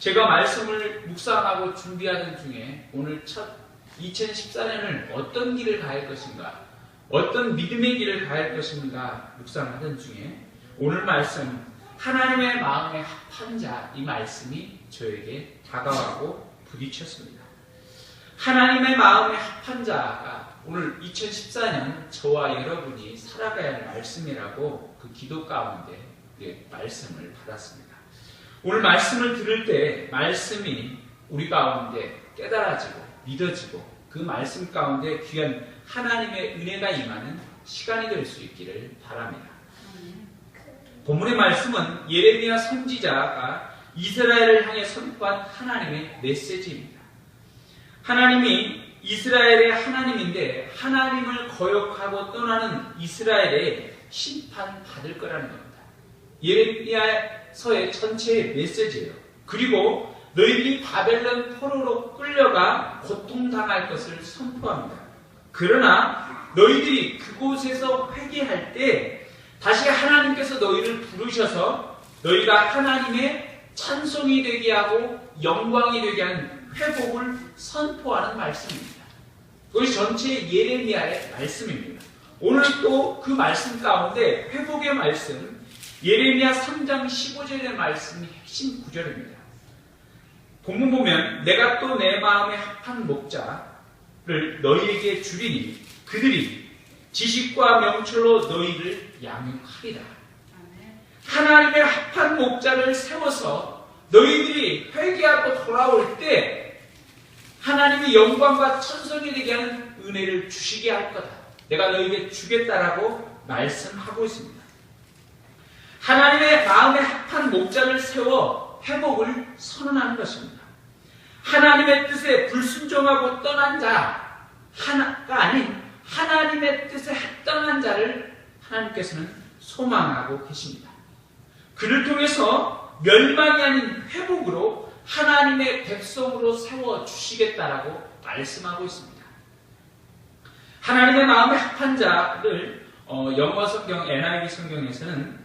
제가 말씀을 묵상하고 준비하던 중에 오늘 첫 2014년을 어떤 길을 가야 할 것인가, 어떤 믿음의 길을 가야 할 것인가 묵상하던 중에 오늘 말씀 하나님의 마음에 합한 자, 이 말씀이 저에게 다가가고 부딪혔습니다. 하나님의 마음에 합한 자가 오늘 2014년 저와 여러분이 살아가야 할 말씀이라고 그 기도 가운데 말씀을 받았습니다. 오늘 말씀을 들을 때 말씀이 우리 가운데 깨달아지고 믿어지고 그 말씀 가운데 귀한 하나님의 은혜가 임하는 시간이 될 수 있기를 바랍니다. 본문의 말씀은 예레미야 선지자가 이스라엘을 향해 선포한 하나님의 메시지입니다. 하나님이 이스라엘의 하나님인데 하나님을 거역하고 떠나는 이스라엘에 심판받을 거라는 겁니다. 예레미야서의 전체의 메시지예요. 그리고 너희들이 바벨론 포로로 끌려가 고통당할 것을 선포합니다. 그러나 너희들이 그곳에서 회개할 때 다시 하나님께서 너희를 부르셔서 너희가 하나님의 찬송이 되게 하고 영광이 되게 하는 회복을 선포하는 말씀입니다. 그것이 전체 예레미야의 말씀입니다. 오늘 또 그 말씀 가운데 회복의 말씀, 예레미야 3장 15절의 말씀이 핵심 구절입니다. 본문 보면 내가 또 내 마음에 합한 목자를 너희에게 주리니 그들이 지식과 명철로 너희를 양육하리라. 하나님의 합한 목자를 세워서 너희들이 회개하고 돌아올 때 하나님의 영광과 천성이 되게 하는 은혜를 주시게 할 거다. 내가 너희에게 주겠다라고 말씀하고 있습니다. 하나님의 마음에 합한 목자를 세워 회복을 선언하는 것입니다. 하나님의 뜻에 불순종하고 떠난 자가 아닌 하나님의 뜻에 합당한 자를 하나님께서는 소망하고 계십니다. 그를 통해서 멸망이 아닌 회복으로 하나님의 백성으로 세워주시겠다라고 말씀하고 있습니다. 하나님의 마음에 합한 자를 영어 성경 NIV 성경에서는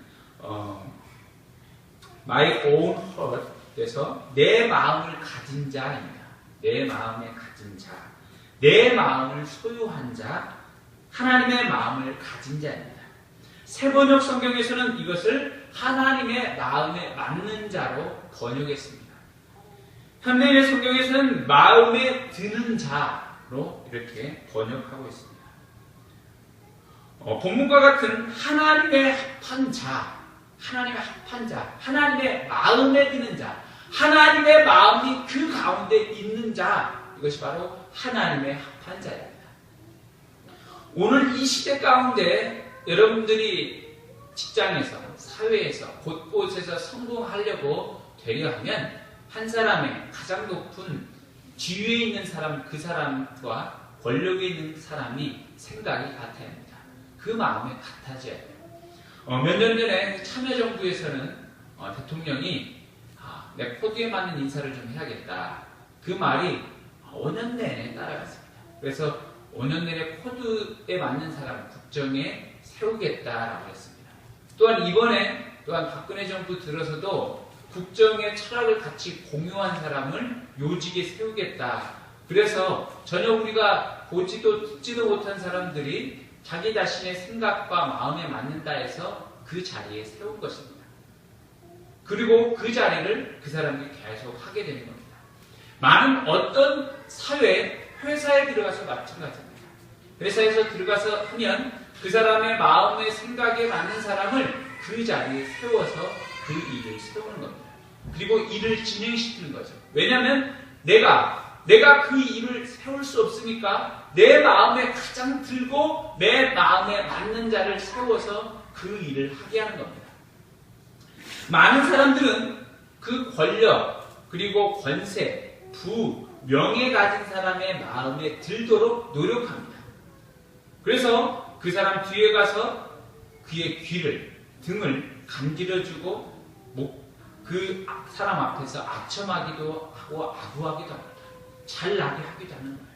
My own heart에서 내 마음을 가진 자입니다. 내 마음에 가진 자, 내 마음을 소유한 자, 하나님의 마음을 가진 자입니다. 새번역 성경에서는 이것을 하나님의 마음에 맞는 자로 번역했습니다. 현대인의 성경에서는 마음에 드는 자로 이렇게 번역하고 있습니다. 본문과 같은 하나님의 합한 자, 하나님의 합한 자, 하나님의 마음에 드는 자, 하나님의 마음이 그 가운데 있는 자, 이것이 바로 하나님의 합한 자입니다. 오늘 이 시대 가운데 여러분들이 직장에서, 사회에서, 곳곳에서 성공하려고 되려 하면 한 사람의 가장 높은 지위에 있는 사람, 그 사람과 권력에 있는 사람이 생각이 같아야 합니다. 그 마음이 같아져야 돼요. 몇 년 전에 참여정부에서는 대통령이 내 코드에 맞는 인사를 좀 해야겠다. 그 말이 5년 내내 따라갔습니다. 그래서 5년 내내 코드에 맞는 사람 국정에 세우겠다라고 했습니다. 또한 이번에 박근혜 정부 들어서도 국정의 철학을 같이 공유한 사람을 요직에 세우겠다. 그래서 전혀 우리가 보지도 듣지도 못한 사람들이 자기 자신의 생각과 마음에 맞는다 해서 그 자리에 세운 것입니다. 그리고 그 자리를 그 사람이 계속 하게 되는 겁니다. 많은 어떤 사회, 회사에 들어가서 마찬가지입니다. 회사에서 들어가서 하면 그 사람의 마음의 생각에 맞는 사람을 그 자리에 세워서 그 일을 세우는 겁니다. 그리고 일을 진행시키는 거죠. 왜냐하면 내가 그 일을 세울 수 없으니까 내 마음에 가장 들고 내 마음에 맞는 자를 세워서 그 일을 하게 하는 겁니다. 많은 사람들은 그 권력, 그리고 권세, 부, 명예 가진 사람의 마음에 들도록 노력합니다. 그래서 그 사람 뒤에 가서 그의 귀를, 등을 간지러주고 그 사람 앞에서 악첨하기도 하고 아부하기도 합니다. 잘나게 하기도 하는 거예요.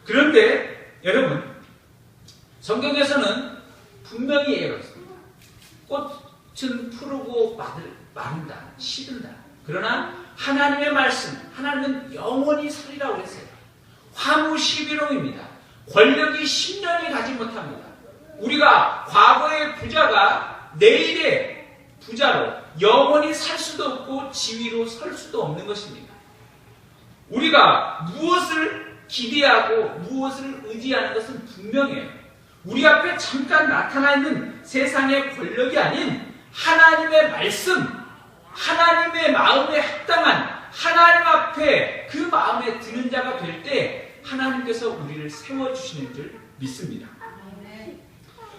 그런데 여러분, 성경에서는 분명히 얘기하고 있습니다. 꽃은 푸르고 마른다, 시든다. 그러나 하나님의 말씀, 하나님은 영원히 서리라고 그랬어요. 화무시비롱입니다. 권력이 10년이 가지 못합니다. 우리가 과거의 부자가 내일의 부자로 영원히 살 수도 없고 지위로 설 수도 없는 것입니다. 우리가 무엇을 기대하고 무엇을 의지하는 것은 분명해요. 우리 앞에 잠깐 나타나 있는 세상의 권력이 아닌 하나님의 말씀, 하나님의 마음에 합당한 하나님 앞에 그 마음에 드는 자가 될 때 하나님께서 우리를 세워주시는 줄 믿습니다.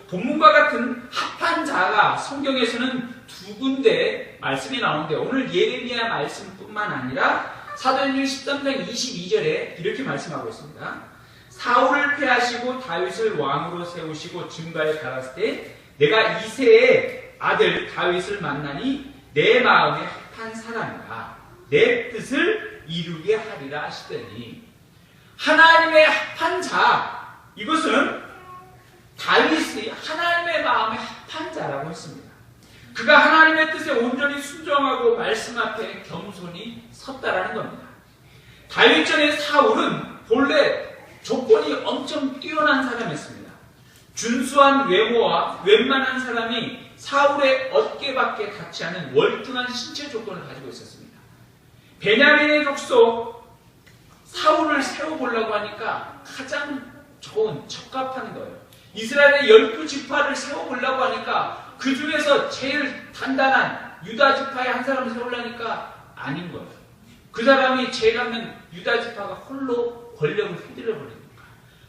본문과 같은 합한 자가 성경에서는 두 군데 말씀이 나오는데 오늘 예레미야 말씀뿐만 아니라 사도행전 13장 22절에 이렇게 말씀하고 있습니다. 사울을 패하시고 다윗을 왕으로 세우시고 증거에 달았을 때 내가 이새의 아들 다윗을 만나니 내 마음에 합한 사람이라 내 뜻을 이루게 하리라 하시더니 하나님의 합한 자, 이것은 다윗이 하나님의 마음에 합한 자라고 했습니다. 그가 하나님의 뜻에 온전히 순종하고 말씀 앞에 겸손히 섰다라는 겁니다. 다윗 전에 사울은 본래 조건이 엄청 뛰어난 사람이었습니다. 준수한 외모와 웬만한 사람이 사울의 어깨밖에 닿지 않은 월등한 신체 조건을 가지고 있었습니다. 베냐민의 족속 사울을 세워보려고 하니까 가장 좋은 적합한 거예요. 이스라엘의 12지파를 세워보려고 하니까 그 중에서 제일 단단한 유다 지파의 한 사람을 세우려니까 아닌 거예요. 그 사람이 제일 하면 유다 지파가 홀로 권력을 휘둘러 버립니까?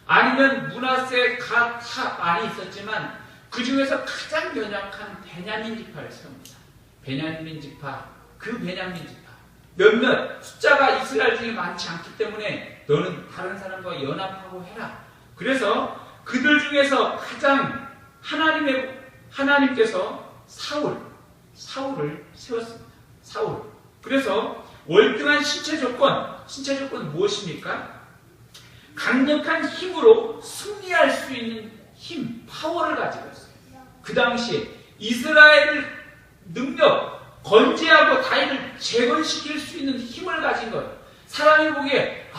아니면 므낫세, 갓, 하 많이 있었지만 그 중에서 가장 연약한 베냐민 지파를 세웁니다. 베냐민 지파, 그 베냐민 지파 몇몇 숫자가 이스라엘 중에 많지 않기 때문에 너는 다른 사람과 연합하고 해라. 그래서 그들 중에서 가장 하나님께서 사울을 세웠습니다. 사울. 그래서 월등한 신체 조건 무엇입니까? 강력한 힘으로 승리할 수 있는 힘, 파워를 가지고 있어요. 그 당시에 이스라엘을 건재하고 다윗을 재건시킬 수 있는 힘을 가진 거예요. 사람이 보기에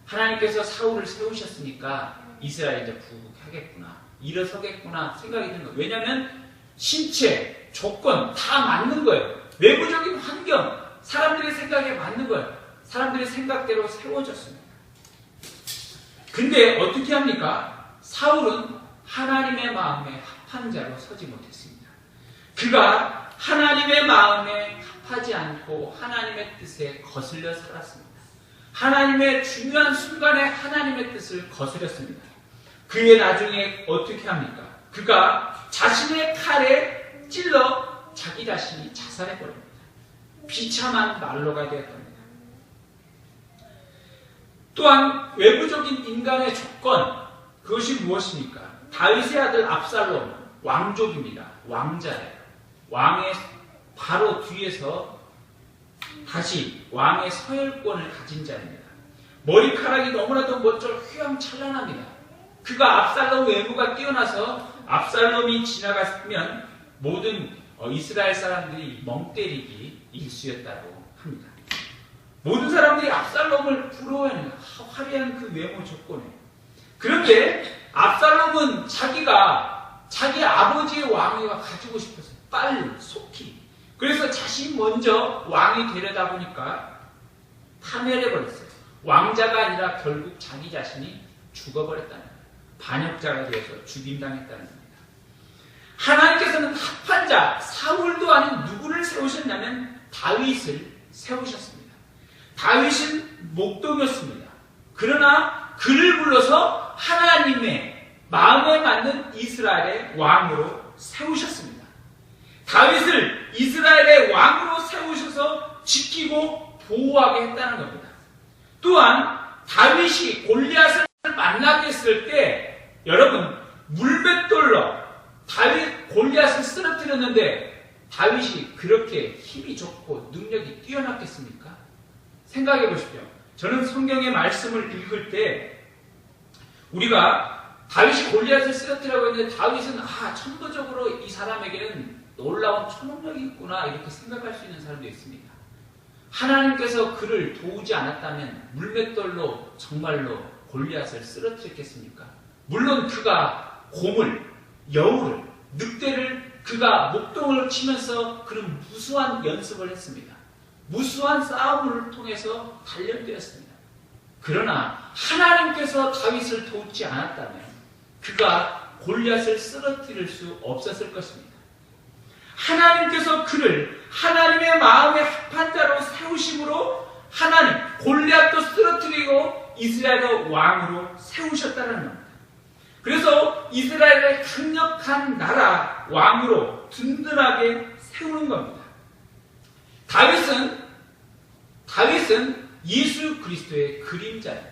하나님께서 사울을 세우셨으니까 이스라엘이 이제 부흥하겠구나, 일어서겠구나 생각이 드는 거예요. 왜냐하면 신체, 조건 다 맞는 거예요. 외부적인 환경, 사람들의 생각에 맞는 거예요. 사람들의 생각대로 세워졌습니다. 근데 어떻게 합니까? 사울은 하나님의 마음에 합한 자로 서지 못했습니다. 그가 하나님의 마음에 합하지 않고 하나님의 뜻에 거슬려 살았습니다. 하나님의 중요한 순간에 하나님의 뜻을 거스렸습니다. 그의 나중에 어떻게 합니까? 그가 자신의 칼에 찔러 자기 자신이 자살해버립니다. 비참한 난로가 되었답니다. 또한 외부적인 인간의 조건, 그것이 무엇입니까? 다윗의 아들 압살롬, 왕족입니다. 왕자예요. 왕의 바로 뒤에서 다시 왕의 서열권을 가진 자입니다. 머리카락이 너무나도 멋져 휘황찬란합니다. 그가 압살롬 외모가 뛰어나서 압살롬이 지나갔으면 모든 이스라엘 사람들이 멍 때리기 일쑤였다고 합니다. 모든 사람들이 압살롬을 부러워하는 화려한 그 외모 조건에. 그런데 압살롬은 자기 아버지의 왕위가 가지고 싶어서 빨리 속히, 그래서 자신이 먼저 왕이 되려다 보니까 파멸해버렸어요. 왕자가 아니라 결국 자기 자신이 죽어버렸다는 거예요. 반역자가 되어서 죽임당했다는 겁니다. 하나님께서는 합한 자, 사울도 아닌 누구를 세우셨냐면 다윗을 세우셨습니다. 다윗은 목동이었습니다. 그러나 그를 불러서 하나님의 마음에 맞는 이스라엘의 왕으로 세우셨습니다. 다윗을 이스라엘의 왕으로 세우셔서 지키고 보호하게 했다는 겁니다. 또한 다윗이 골리앗을 만나게 했을 때 여러분 물맷돌로 다윗 골리앗을 쓰러뜨렸는데 다윗이 그렇게 힘이 좋고 능력이 뛰어났겠습니까? 생각해 보십시오. 저는 성경의 말씀을 읽을 때 우리가 다윗이 골리앗을 쓰러뜨리라고 했는데 다윗은 천부적으로 이 사람에게는 놀라운 초능력이 있구나 이렇게 생각할 수 있는 사람도 있습니다. 하나님께서 그를 도우지 않았다면 물맷돌로 정말로 골리앗을 쓰러뜨렸겠습니까? 물론 그가 곰을, 여우를, 늑대를 그가 목동을 치면서 그런 무수한 연습을 했습니다. 무수한 싸움을 통해서 단련되었습니다. 그러나 하나님께서 다윗을 돕지 않았다면 그가 골리앗을 쓰러뜨릴 수 없었을 것입니다. 하나님께서 그를 하나님의 마음의 합한 자로 세우심으로 하나님 골리앗도 쓰러뜨리고 이스라엘의 왕으로 세우셨다는 겁니다. 그래서 이스라엘의 강력한 나라 왕으로 든든하게 세우는 겁니다. 다윗은 예수 그리스도의 그림자입니다.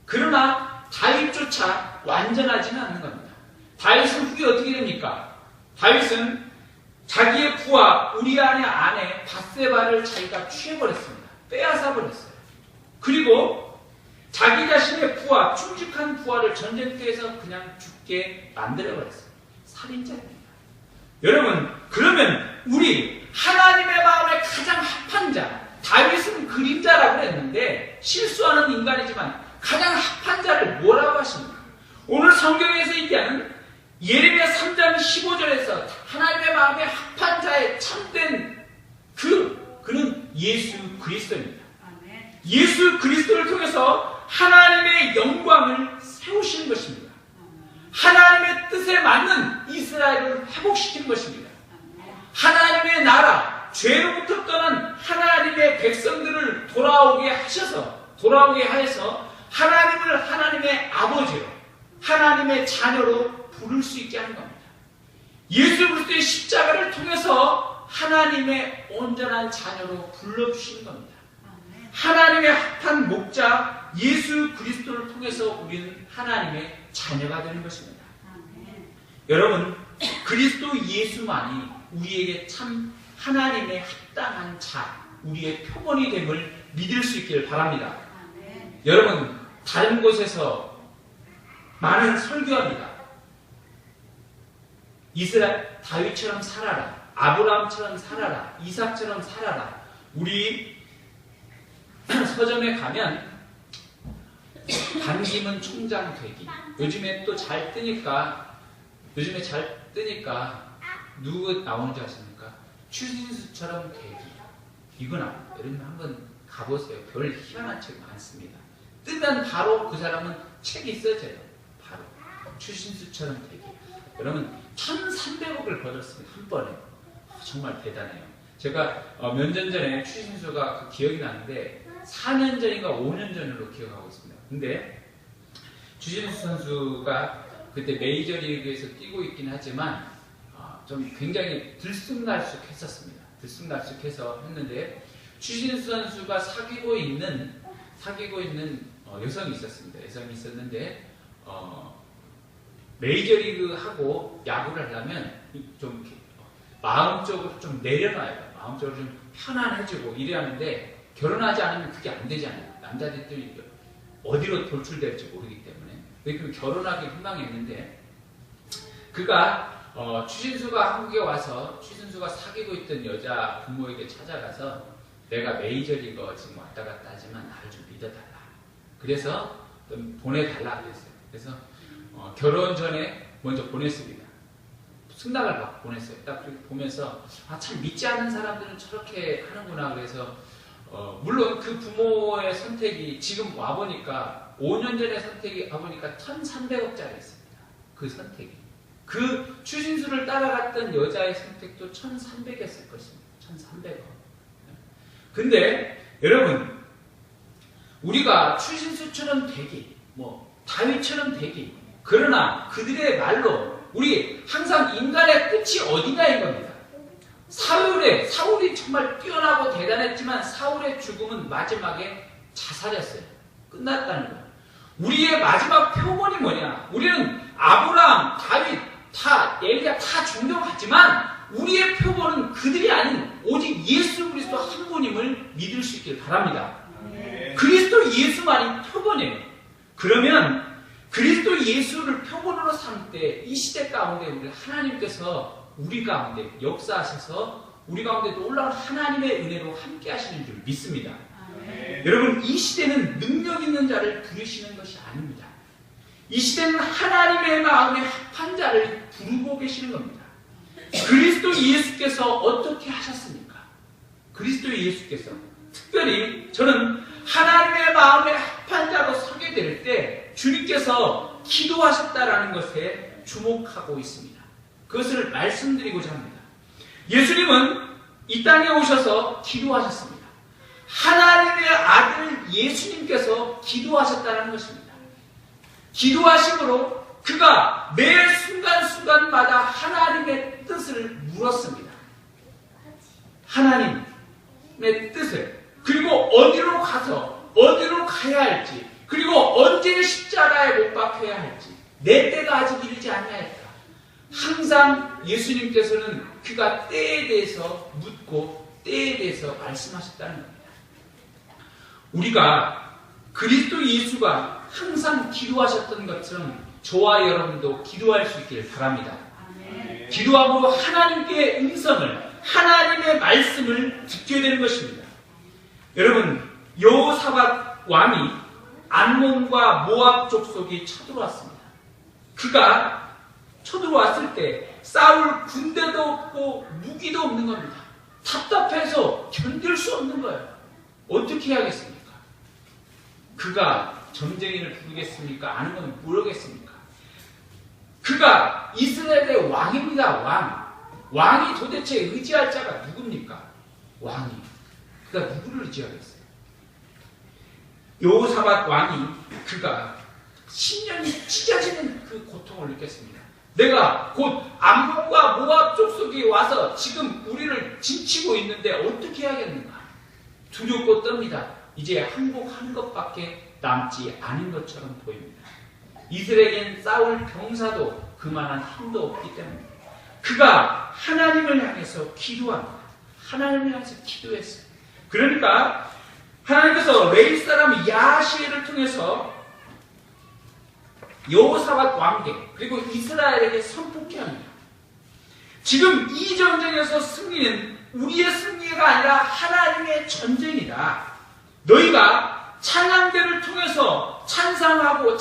그러나 다윗조차 완전하지는 않는 겁니다. 다윗은 후에 어떻게 됩니까? 다윗은 자기의 부하 우리아의 아내 밧세바를 자기가 취해버렸습니다. 빼앗아버렸어요. 그리고 자기 자신의 부하, 충직한 부하를 전쟁터에서 그냥 죽게 만들어버렸어요. 살인자입니다. 여러분, 그러면 우리 하나님의 마음에 가장 합한 자, 다윗은 그림자라고 했는데 실수하는 인간이지만 가장 합한 자를 뭐라고 하십니까? 오늘 성경에서 얘기하는 예레미야 3장 15절에서 하나님의 마음에 합한 자의 참된 그는 예수 그리스도입니다. 예수 그리스도를 통해서 하나님의 영광을 세우시는 것입니다. 하나님의 뜻에 맞는 이스라엘을 회복시키는 것입니다. 하나님의 나라, 죄로부터 떠난 하나님의 백성들을 돌아오게 하여서 하나님을 하나님의 아버지로, 하나님의 자녀로 부를 수 있게 하는 겁니다. 예수 그리스도의 십자가를 통해서 하나님의 온전한 자녀로 불러주시는 겁니다. 하나님의 합한 목자 예수 그리스도를 통해서 우리는 하나님의 자녀가 되는 것입니다. 여러분, 그리스도 예수만이 우리에게 참 하나님의 합당한 자, 우리의 표본이 됨을 믿을 수 있기를 바랍니다. 여러분, 다른 곳에서 많은 설교합니다. 이스라엘 다윗처럼 살아라, 아브라함처럼 살아라, 이삭처럼 살아라. 우리 서점에 가면 반기문 총장 되기, 요즘에 잘 뜨니까 누구 나오는지 아십니까? 추신수처럼 되기. 이건 여러분 한번 가보세요. 별 희한한 책 많습니다. 뜨면 바로 그 사람은 책이 써져요. 바로 추신수처럼 되기. 여러분 1,300억을 벌었습니다. 한 번에. 정말 대단해요. 제가 몇 년 전에 추신수가 그 기억이 나는데 4년 전인가 5년 전으로 기억하고 있습니다. 근데 추신수 선수가 그때 메이저리그에서 뛰고 있긴 하지만 좀 굉장히 들쑥날쑥했었습니다. 들쑥날쑥해서 했는데 추신수 선수가 사귀고 있는 여성이 있었습니다. 여성이 있었는데 메이저리그하고 야구를 하려면 좀 마음적으로 좀 내려놔요. 마음적으로 좀 편안해지고 이래야 하는데 결혼하지 않으면 그게 안 되잖아요. 남자들이 어디로 돌출될지 모르기 때문에. 그럼 결혼하기 희망했는데 그가 추신수가 한국에 와서 추신수가 사귀고 있던 여자 부모에게 찾아가서 내가 메이저리거 지금 왔다 갔다 하지만 나를 좀 믿어달라. 그래서 좀 보내달라 그랬어요. 그래서 결혼 전에 먼저 보냈습니다. 승낙을 받고 보냈어요. 딱 그렇게 보면서 참 믿지 않는 사람들은 저렇게 하는구나. 그래서 물론 그 부모의 선택이 지금 와보니까 5년 전에 선택이 와보니까 1,300억짜리였습니다. 그 선택이. 그 추신수를 따라갔던 여자의 선택도 1,300이었을 것입니다. 1,300억. 근데 여러분, 우리가 추신수처럼 되기, 다윗처럼 되기, 그러나 그들의 말로 우리 항상 인간의 끝이 어디냐인 겁니다. 사울이 정말 뛰어나고 대단했지만 사울의 죽음은 마지막에 자살했어요. 끝났다는 거예요. 우리의 마지막 표본이 뭐냐? 우리는 아브라함, 다윗, 엘리야 다 존경하지만 우리의 표본은 그들이 아닌 오직 예수 그리스도 한 분임을 믿을 수 있길 바랍니다. 그리스도 예수만이 표본이에요. 그러면 그리스도 예수를 표본으로 삼을 때 이 시대 가운데 우리 하나님께서 우리 가운데 역사하셔서 우리 가운데 놀라운 하나님의 은혜로 함께 하시는 줄 믿습니다. 여러분, 이 시대는 능력 있는 자를 부르시는 것이 아닙니다. 이 시대는 하나님의 마음에 합한 자를 부르고 계시는 겁니다. 그리스도 예수께서 어떻게 하셨습니까? 그리스도 예수께서 특별히 저는 하나님의 마음에 합한 자로 서게 될 때 주님께서 기도하셨다라는 것에 주목하고 있습니다. 그것을 말씀드리고자 합니다. 예수님은 이 땅에 오셔서 기도하셨습니다. 하나님의 아들 예수님께서 기도하셨다는 것입니다. 기도하심으로 그가 매 순간순간마다 하나님의 뜻을 물었습니다. 하나님의 뜻을, 그리고 어디로 가서 어디로 가야 할지, 그리고 언제 십자가에 못 박혀야 할지, 내 때가 아직 이르지 아니하였다. 항상 예수님께서는 그가 때에 대해서 묻고 때에 대해서 말씀하셨다는 겁니다. 우리가 그리스도 예수가 항상 기도하셨던 것처럼 저와 여러분도 기도할 수 있기를 바랍니다. 기도함으로 하나님께 음성을, 하나님의 말씀을 듣게 되는 것입니다. 여러분, 여호사밧 왕이 암몬과 모압 족속이 쳐들어왔습니다. 그가 쳐들어왔을 때 싸울 군대도 없고 무기도 없는 겁니다. 답답해서 견딜 수 없는 거예요. 어떻게 해야겠습니까? 그가 전쟁인을 부르겠습니까? 아니면 모르겠습니까? 그가 이스라엘의 왕입니다. 왕이 도대체 의지할 자가 누굽니까? 왕이. 그가 누구를 의지하겠어요? 여호사밧 왕이 그가 10년이 찢어지는 그 고통을 느꼈습니다. 내가 곧 암몬과 모압 족속이 와서 지금 우리를 진치고 있는데 어떻게 해야겠는가? 두렵고 떱니다. 이제 항복한 것밖에 남지 않은 것처럼 보입니다. 이스라엘엔 싸울 병사도 그만한 힘도 없기 때문에 그가 하나님을 향해서 기도합니다. 하나님을 향해서 기도했어요. 그러니까 하나님께서 레위 사람 야시엘을 통해서 여호사밧 왕께 그리고 이스라엘에게 선포케 합니다. 지금 이 전쟁에서 승리는 우리의 승리가 아니라 하나님의 전쟁이다. 너희가 찬양대를 통해서 찬송하고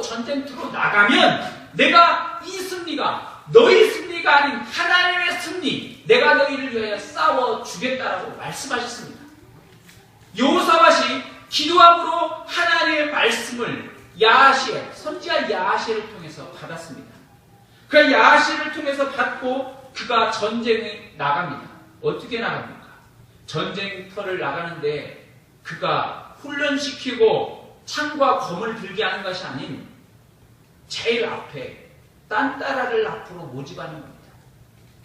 전쟁터로 나가면 내가 이 승리가 너희 승리가 아닌 하나님의 승리, 내가 너희를 위하여 싸워주겠다라고 말씀하셨습니다. 여호사밧이 기도함으로 하나님의 말씀을 야하시엘, 선지자 야하시엘을 통해서 받았습니다. 그 야하시엘을 통해서 받고 그가 전쟁에 나갑니다. 어떻게 나갑니까? 전쟁터를 나가는데 그가 훈련시키고 창과 검을 들게 하는 것이 아닌 제일 앞에 딴따라를 앞으로 모집하는 겁니다.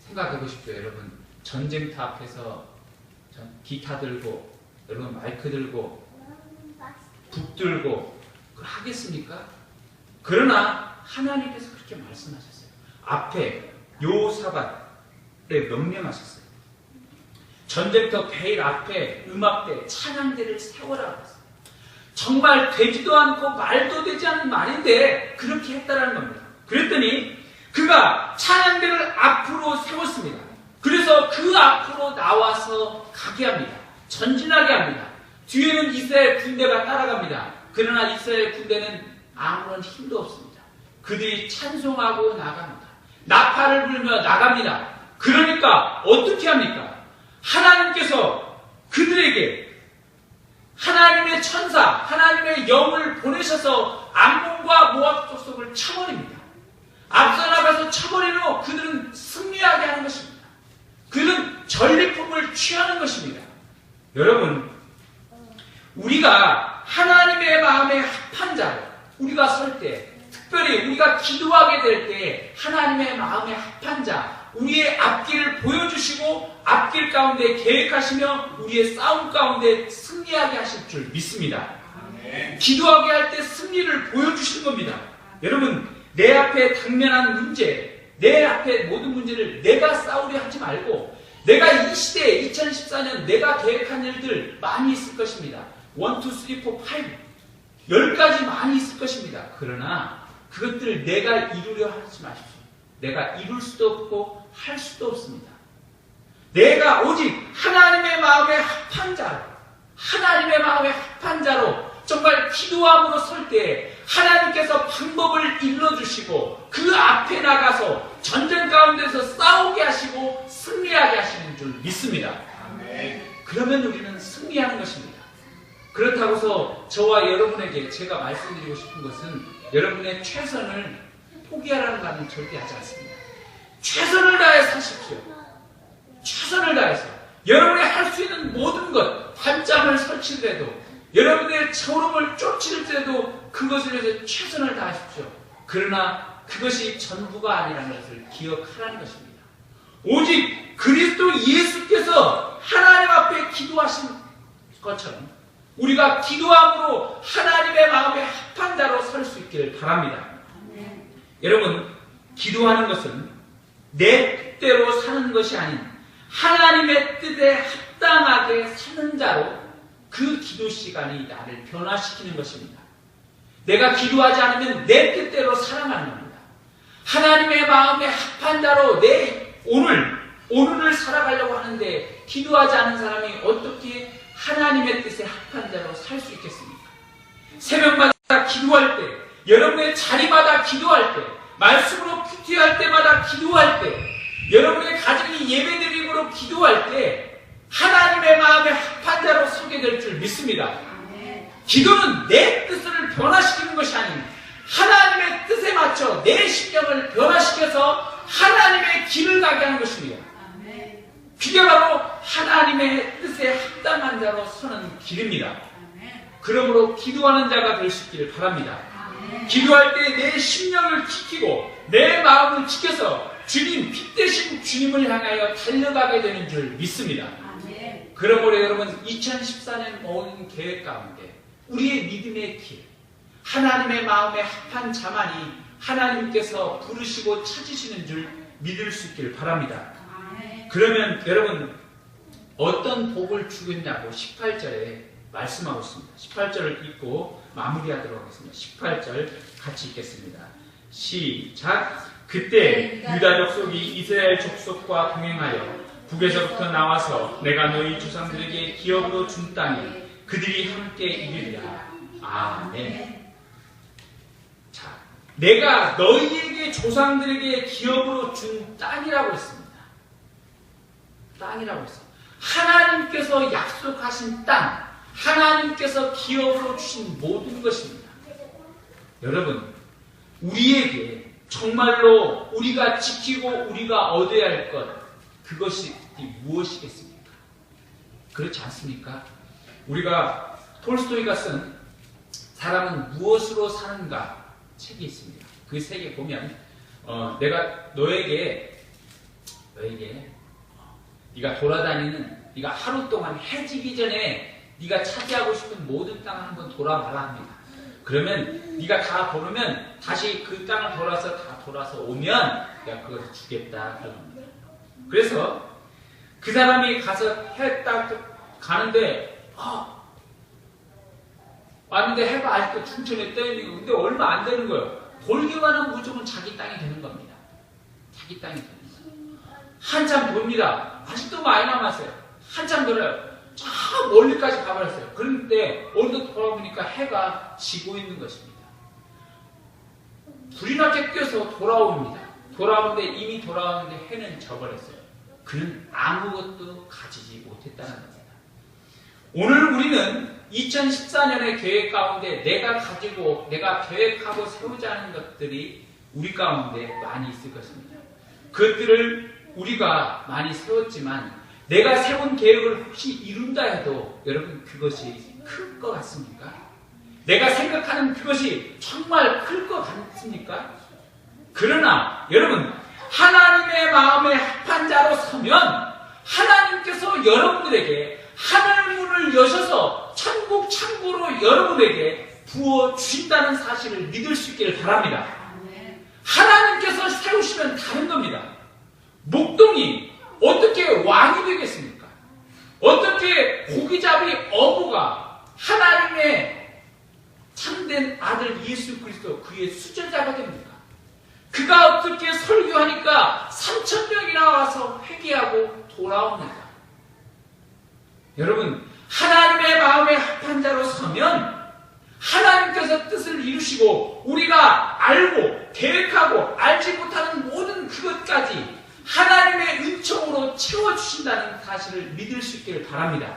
생각해 보십시오, 여러분. 전쟁터 앞에서 기타 들고, 여러분 마이크 들고, 북 들고 그걸 하겠습니까? 그러나 하나님께서 그렇게 말씀하셨어요. 앞에 여호사밧에 명령하셨어요. 전쟁터 베일 앞에 음악대, 찬양대를 세워라 그랬어요. 정말 되지도 않고 말도 되지 않는 말인데 그렇게 했다라는 겁니다. 그랬더니 그가 찬양대를 앞으로 세웠습니다. 그래서 그 앞으로 나와서 가게 합니다. 전진하게 합니다. 뒤에는 이스라엘 군대가 따라갑니다. 그러나 이스라엘 군대는 아무런 힘도 없습니다. 그들이 찬송하고 나갑니다. 나팔을 불며 나갑니다. 그러니까 어떻게 합니까? 하나님께서 그들에게 하나님의 천사, 하나님의 영을 보내셔서 암몬과 모압 족속을 쳐버립니다. 앞서 나가서 쳐버린 후 그들은 승리하게 하는 것입니다. 그들은 전리품을 취하는 것입니다. 여러분, 우리가 하나님의 마음에 합한 자로 우리가 설 때, 특별히 우리가 기도하게 될 때 하나님의 마음에 합한 자, 우리의 앞길을 보여주시고 앞길 가운데 계획하시며 우리의 싸움 가운데 승리하게 하실 줄 믿습니다. 기도하게 할 때 승리를 보여주시는 겁니다. 여러분, 내 앞에 당면한 문제, 내 앞에 모든 문제를 내가 싸우려 하지 말고 내가 이 시대에 2014년 내가 계획한 일들 많이 있을 것입니다. 1, 2, 3, 4, 5 10가지 많이 있을 것입니다. 그러나 그것들을 내가 이루려 하지 마십시오. 내가 이룰 수도 없고 할 수도 없습니다. 내가 오직 하나님의 마음에 합한 자로, 하나님의 마음에 합한 자로 정말 기도함으로 설 때 하나님께서 방법을 일러주시고 그 앞에 나가서 전쟁 가운데서 싸우게 하시고 승리하게 하시는 줄 믿습니다. 그러면 우리는 승리하는 것입니다. 그렇다고 해서 저와 여러분에게 제가 말씀드리고 싶은 것은 여러분의 최선을 포기하라는 말은 절대 하지 않습니다. 최선을 다해 사십시오. 최선을 다해서 여러분이 할 수 있는 모든 것, 밤잠을 설치더라도 여러분의 초름을 쫓을때도 그것을 위해서 최선을 다하십시오. 그러나 그것이 전부가 아니라는 것을 기억하라는 것입니다. 오직 그리스도 예수께서 하나님 앞에 기도하신 것처럼 우리가 기도함으로 하나님의 마음에 합한 자로 설 수 있기를 바랍니다. 여러분, 기도하는 것은 내 뜻대로 사는 것이 아닌 하나님의 뜻에 합당하게 사는 자로 그 기도 시간이 나를 변화시키는 것입니다. 내가 기도하지 않으면 내 뜻대로 살아가는 겁니다. 하나님의 마음에 합한 자로 내 오늘을 살아가려고 하는데 기도하지 않은 사람이 어떻게 하나님의 뜻에 합한 자로 살 수 있겠습니까? 새벽마다 기도할 때, 여러분의 자리마다 기도할 때, 말씀으로 큐티할 때마다 기도할 때, 여러분의 가정이 예배드림으로 기도할 때 하나님의 마음에 합한 자로 서게 될 줄 믿습니다. 기도는 내 뜻을 변화시키는 것이 아닌 하나님의 뜻에 맞춰 내 심령을 변화시켜서 하나님의 길을 가게 하는 것입니다. 그게 바로 하나님의 뜻에 합당한 자로 서는 길입니다. 그러므로 기도하는 자가 될 수 있기를 바랍니다. 기도할 때 내 심령을 지키고 내 마음을 지켜서 주님, 빛 대신 주님을 향하여 달려가게 되는 줄 믿습니다. 그러므로 여러분, 2014년 모든 계획 가운데 우리의 믿음의 길, 하나님의 마음에 합한 자만이 하나님께서 부르시고 찾으시는 줄 믿을 수 있기를 바랍니다. 그러면 여러분, 어떤 복을 주겠냐고 18절에 말씀하고 있습니다. 18절을 읽고 마무리하도록 하겠습니다. 18절 같이 읽겠습니다. 시작. 그때 유다 족속이 이스라엘 족속과 동행하여 북에서부터 나와서 내가 너희 조상들에게 기업으로 준 땅에 그들이 함께 이르리라. 아멘. 자, 내가 너희에게 조상들에게 기업으로 준 땅이라고 했습니다. 땅이라고 했습니다. 하나님께서 약속하신 땅, 하나님께서 기업으로 주신 모든 것입니다. 여러분, 우리에게 정말로 우리가 지키고 우리가 얻어야 할 것, 그것이 무엇이겠습니까? 그렇지 않습니까? 우리가 톨스토이가 쓴 사람은 무엇으로 사는가 책이 있습니다. 그 책에 보면 내가 너에게 네가 돌아다니는, 네가 하루 동안 해지기 전에 네가 차지하고 싶은 모든 땅을 한번 돌아봐라 합니다. 그러면 네가 다 보르면 다시 그 땅을 돌아서 오면 내가 그것을 주겠다 그런 겁니다. 그래서 그 사람이 가서 해 딱 가는데 왔는데 해가 아직도 춘천에 떠 있는 거. 근데 얼마 안 되는 거예요. 돌기만 하면 무조건 자기 땅이 되는 겁니다. 자기 땅이 되는 거예요. 한참 돕니다. 아직도 많이 남았어요. 한참 돌아요. 저 멀리까지 가버렸어요. 그런데 어느덧 돌아보니까 해가 지고 있는 것입니다. 불이 나게 뛰어서 돌아옵니다. 돌아오는데 이미 돌아오는데 해는 져버렸어요. 그는 아무것도 가지지 못했다는 겁니다. 오늘 우리는 2014년의 계획 가운데 내가 계획하고 세우자 하는 것들이 우리 가운데 많이 있을 것입니다. 그것들을 우리가 많이 세웠지만 내가 세운 계획을 혹시 이룬다 해도 여러분, 그것이 클 것 같습니까? 내가 생각하는 그것이 정말 클 것 같습니까? 그러나 여러분, 하나님의 마음에 합한 자로 서면 하나님께서 여러분들에게 하늘 문을 여셔서 천국 창고로 여러분에게 부어주신다는 사실을 믿을 수 있기를 바랍니다. 하나님께서 세우시면 다른 겁니다. 목동이 어떻게 왕이 되겠습니까? 어떻게 고기잡이 어부가 하나님의 참된 아들 예수 그리스도 그의 수제자가 됩니까? 그가 어떻게 설교하니까 3,000명이나 와서 회개하고 돌아옵니다. 여러분, 하나님의 마음에 합한 자로 서면 하나님께서 뜻을 이루시고 우리가 알고 계획하고 알지 못하는 모든 그것까지 하나님의 은총으로 채워주신다는 사실을 믿을 수 있기를 바랍니다.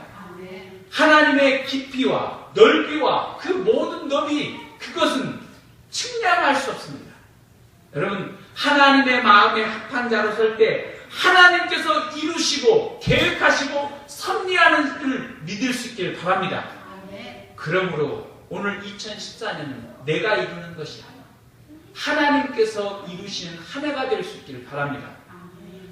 하나님의 깊이와 넓이와 그 모든 너비, 그것은 측량할 수 없습니다. 여러분, 하나님의 마음에 합한 자로 설 때 하나님께서 이루시고 계획하시고 섭리하는 것을 믿을 수 있기를 바랍니다. 그러므로 오늘 2014년은 내가 이루는 것이 아니라 하나님께서 이루시는 한 해가 될 수 있기를 바랍니다.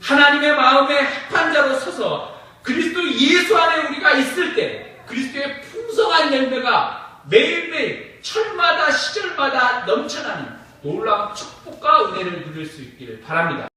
하나님의 마음에 합한 자로 서서 그리스도 예수 안에 우리가 있을 때 그리스도의 풍성한 열매가 매일매일 철마다 시절마다 넘쳐나는 놀라운 축복과 은혜를 누릴 수 있기를 바랍니다.